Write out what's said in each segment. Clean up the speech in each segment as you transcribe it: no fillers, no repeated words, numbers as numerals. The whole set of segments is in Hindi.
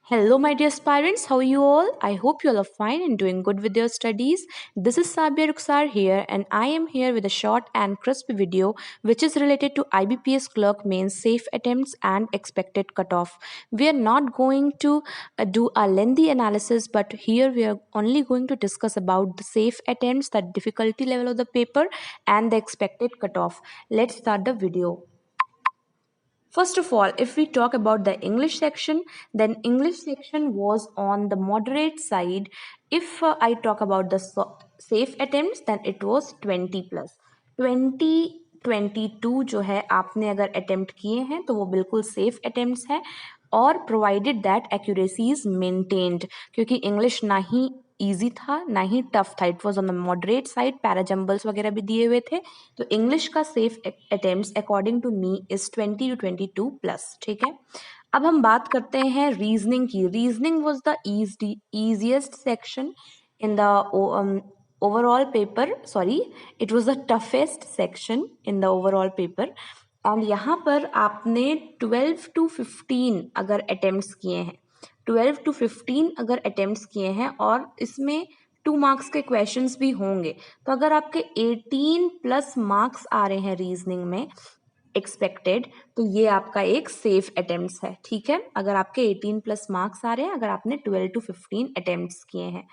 Hello, my dear aspirants. How are you all? I hope you all are fine and doing good with your studies. This is Sabia Ruksar here, and I am here with a short and crisp video which is related to IBPS Clerk Mains safe attempts and expected cutoff. We are not going to do a lengthy analysis, but here we are only going to discuss about the safe attempts, the difficulty level of the paper, and the expected cutoff. Let's start the video. First of all, if we talk about the English section, then English section was on the moderate side. If I talk about the safe attempts, then it was 20 plus 2022 जो है आपने अगर अटेम्प्ट किए हैं तो वो बिल्कुल सेफ अटेम्प्ट्स है और provided that accuracy is maintained, क्योंकि इंग्लिश ना ही ईजी था ना ही टफ था, it was on the moderate side, parajumbles वगैरह भी दिए हुए थे। तो इंग्लिश का safe attempts according to me is 20 to 22 plus. ठीक है, अब हम बात करते हैं रीजनिंग की। Reasoning was the easiest section in the overall paper, sorry, it was the toughest section in the overall paper। And यहाँ पर आपने 12 to 15 अगर अटेम्प्ट्स किए हैं, 12 to 15 अगर अटेम्प्ट्स किए हैं और इसमें 2 मार्क्स के क्वेश्चंस भी होंगे, तो अगर आपके 18 प्लस मार्क्स आ रहे हैं रीजनिंग में एक्सपेक्टेड, तो ये आपका एक सेफ अटेम्प्ट्स है। ठीक है, अगर आपके 18 प्लस मार्क्स आ रहे हैं, अगर आपने 12 to 15 अटेम्प्ट्स किए हैं।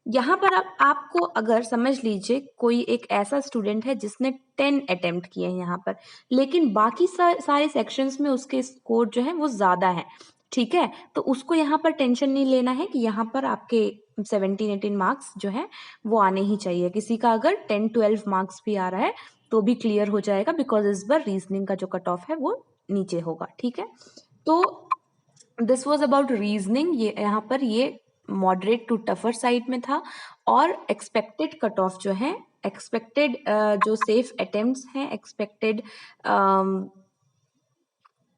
यहाँ पर आपको अगर समझ लीजिए कोई एक ऐसा स्टूडेंट है जिसने 10 अटेम्प्ट किए हैं यहाँ पर, लेकिन बाकी सारे सेक्शंस में उसके स्कोर जो है वो ज़्यादा है। ठीक है, तो उसको यहाँ पर टेंशन नहीं लेना है कि यहाँ पर आपके 17-18 मार्क्स जो है वो आने ही चाहिए। किसी का अगर 10-12 मार्क्स भी आ रहा है तो भी क्लियर हो जाएगा, बिकॉज इस बार रीजनिंग का जो कट ऑफ है वो नीचे होगा। ठीक है, तो दिस वॉज अबाउट रीजनिंग। ये यहाँ पर ये मॉडरेट टू टफर साइड में था, और एक्सपेक्टेड कट ऑफ जो है, एक्सपेक्टेड जो सेफ अटेम्प्ट्स हैं, expected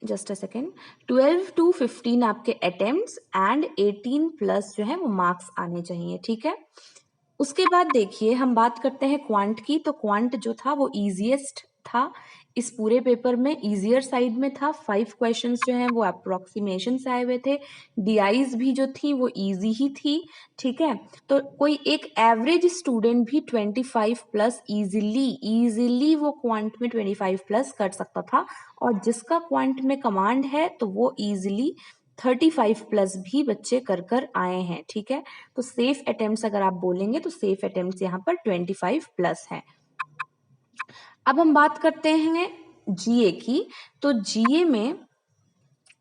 just a second, 12 to 15 आपके अटेम्प्ट्स एंड 18 प्लस जो है वो मार्क्स आने चाहिए। ठीक है, उसके बाद देखिए हम बात करते हैं क्वांट की। तो क्वांट जो था वो इजीएस्ट था इस पूरे पेपर में, इजियर साइड में था। 5 क्वेश्चंस जो हैं वो अप्रोक्सीमेशन से आए हुए थे, डीआईज भी जो थी वो इजी ही थी। ठीक है, तो कोई एक एवरेज स्टूडेंट भी 25 प्लस इजीली वो क्वांट में 25 प्लस कर सकता था, और जिसका क्वांट में कमांड है तो वो इजीली 35 प्लस भी बच्चे कर कर आए हैं। ठीक है, तो सेफ अटेम्प्ट्स अगर आप बोलेंगे तो सेफ अटेम्प्ट्स यहाँ पर 25 प्लस है। अब हम बात करते हैं जीए की। तो जीए में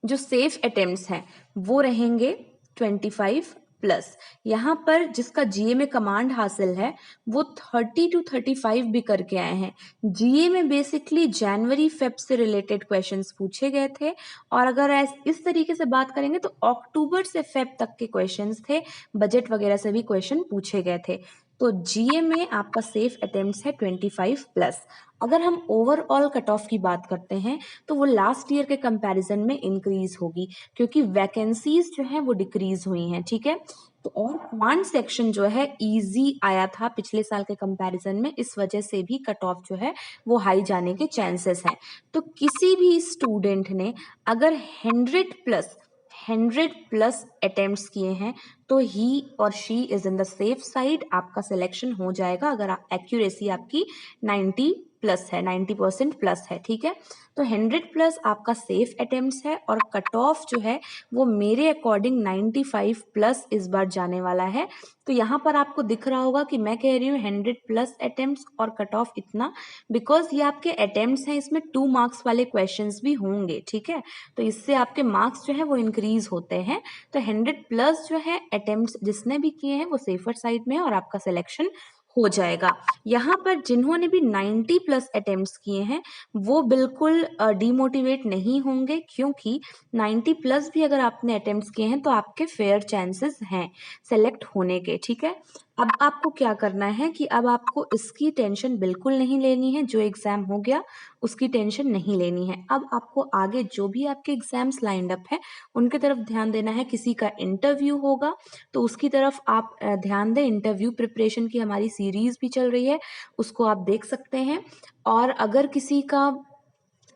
जो सेफ अटेम्प्ट्स हैं वो रहेंगे 25 प्लस। यहाँ पर जिसका जीए में कमांड हासिल है वो 30 to 35 भी करके आए हैं। जीए में बेसिकली जनवरी फेब से रिलेटेड क्वेश्चंस पूछे गए थे, और अगर इस तरीके से बात करेंगे तो अक्टूबर से फेब तक के क्वेश्चंस थे, बजट वगैरह से भी क्वेश्चन पूछे गए थे। तो जीए में आपका सेफ अटेम्प्ट्स है 25 प्लस। अगर हम ओवरऑल कट ऑफ की बात करते हैं तो वो लास्ट ईयर के कंपैरिजन में इंक्रीज होगी, क्योंकि वैकेंसीज जो है वो डिक्रीज हुई हैं। ठीक है, तो और क्वांट सेक्शन जो है इजी आया था पिछले साल के कंपैरिजन में, इस वजह से भी कट ऑफ जो है वो हाई जाने के चांसेस हैं। तो किसी भी स्टूडेंट ने अगर 100 प्लस अटेम्प्ट्स किए हैं तो ही और she is in the safe side, आपका सिलेक्शन हो जाएगा अगर एक्यूरेसी आपकी 90 प्लस है, 90% प्लस है। ठीक है, तो 100 प्लस आपका सेफ अटेम्प्ट्स है, और कट ऑफ जो है वो मेरे अकॉर्डिंग 95 प्लस इस बार जाने वाला है। तो यहाँ पर आपको दिख रहा होगा कि मैं कह रही हूँ 100 प्लस अटेम्प्ट्स और कट ऑफ इतना, बिकॉज ये आपके अटेम्प्ट्स हैं, इसमें 2 मार्क्स वाले क्वेश्चंस भी होंगे। ठीक है, तो इससे आपके मार्क्स जो है वो इंक्रीज होते हैं। तो 100 प्लस जो है अटेम्प्ट्स जिसने भी किए हैं वो सेफर साइड में है और आपका सिलेक्शन हो जाएगा। यहाँ पर जिन्होंने भी 90 प्लस अटेम्प्ट्स किए हैं वो बिल्कुल डीमोटिवेट नहीं होंगे, क्योंकि 90 प्लस भी अगर आपने अटेम्प्ट्स किए हैं तो आपके फेयर चांसेस हैं सेलेक्ट होने के। ठीक है, अब आपको क्या करना है कि अब आपको इसकी टेंशन बिल्कुल नहीं लेनी है, जो एग्जाम हो गया उसकी टेंशन नहीं लेनी है। अब आपको आगे जो भी आपके एग्जाम्स लाइंड अप है उनके तरफ ध्यान देना है। किसी का इंटरव्यू होगा तो उसकी तरफ आप ध्यान दें। इंटरव्यू प्रिपरेशन की हमारी सीरीज भी चल रही है, उसको आप देख सकते हैं। और अगर किसी का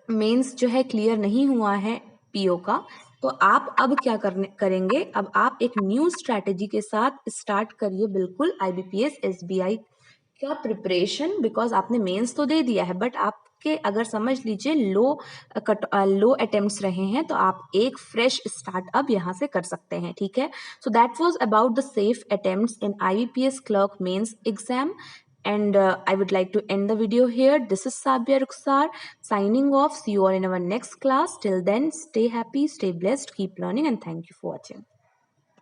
मेंस जो है क्लियर नहीं हुआ है पीओ का, तो आप अब क्या करेंगे, अब आप एक न्यू स्ट्रैटेजी के साथ स्टार्ट करिए बिल्कुल IBPS SBI का प्रिपरेशन, बिकॉज आपने मेंस तो दे दिया है बट आपके अगर समझ लीजिए लो अटेम्प्ट्स रहे हैं तो आप एक फ्रेश स्टार्ट अब यहाँ से कर सकते हैं, ठीक है। So that was about the safe attempts in IBPS clerk mains exam. And I would like to end the video here. This is Sabia Rukhsar signing off. See you all in our next class. Till then, stay happy, stay blessed, keep learning, and thank you for watching.